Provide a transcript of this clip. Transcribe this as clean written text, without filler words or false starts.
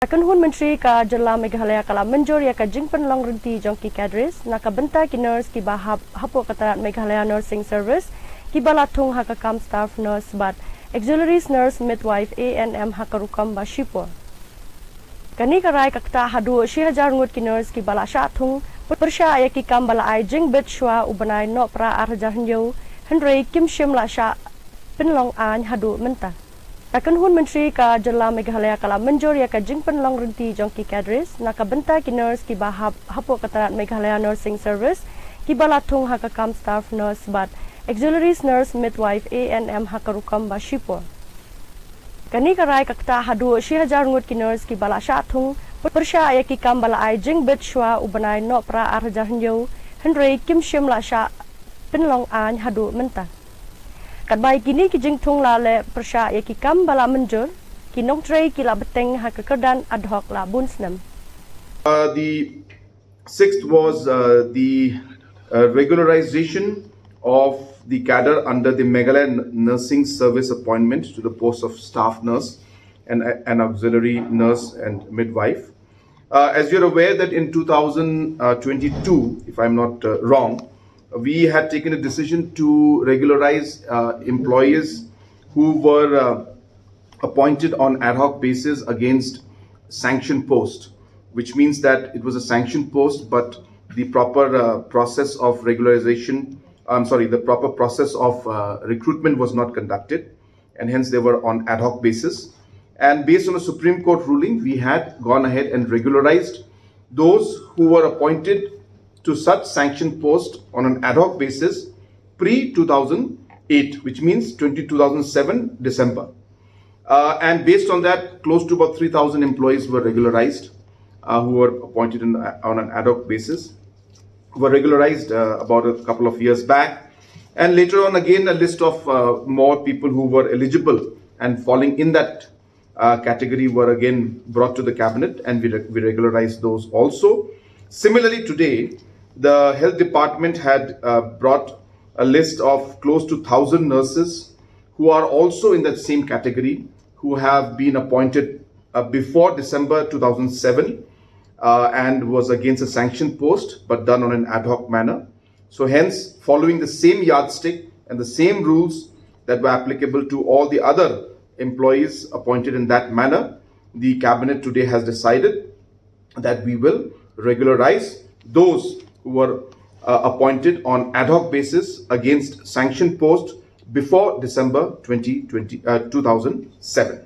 Pynkhuid Menteri ka jela Meghalaya kala menjur ya ka jingpen long renti jong ki cadres nakabenta ki nurse ki bahap hapo katarat Meghalaya nursing service ki balatung hakakam staff nurse bat auxiliary nurse midwife ANM hakarukam ba shipor kani karai kakta hadu 1000 ngut ki nurse ki bala shathung persha ya ki kam bala ai jing bet shwa ubanai no pra arjar hinyo hendrei kim shim la sha penlong an hadu menta Pynkhuid Menteri ka jela Meghalaya kala menjur ya ka jingpen long renti jong ki cadres nakabenta ki nurse ki bahap hapo katarat Meghalaya nursing service ki balatung hakakam staff nurse bat auxiliary nurse midwife ANM hakarukam ba shipor kani karai kakta hadu 1000 ngut ki nurse ki bala shathung persha ya ki kam bala ai jing bet shwa ubanai no pra arjar hinyo hendrei kim shim la sha penlong an hadu menta Kadbai kini ki jingtung la le persya ya ki kam bala menjur ki nong trei ki la beteng ha kekerdan ad hoc la bunsnem. The sixth was the regularization of the cadre under the Meghalaya nursing service appointment to the post of staff nurse and an auxiliary nurse and midwife. As you're aware that in 2022, if I'm not wrong, we had taken a decision to regularize employees who were appointed on ad hoc basis against sanction post, which means that it was a sanction post, but the proper process of regularization, the proper process of recruitment was not conducted, and hence they were on ad hoc basis. And based on a Supreme Court ruling, we had gone ahead and regularized those who were appointed to such sanction post on an ad hoc basis pre-2008, which means 2007 December. And based on that, close to about 3,000 employees were regularized who were appointed on an ad hoc basis, were regularized about a couple of years back. And later on, again, a list of more people who were eligible and falling in that category were again brought to the cabinet, and we regularized those also. Similarly, today, the health department had brought a list of close to 1,000 nurses who are also in that same category, who have been appointed before December 2007 and was against a sanction post, but done on an ad hoc manner. So hence, following the same yardstick and the same rules that were applicable to all the other employees appointed in that manner, the cabinet today has decided that we will regularize those who were appointed on ad hoc basis against sanction post before December 2007.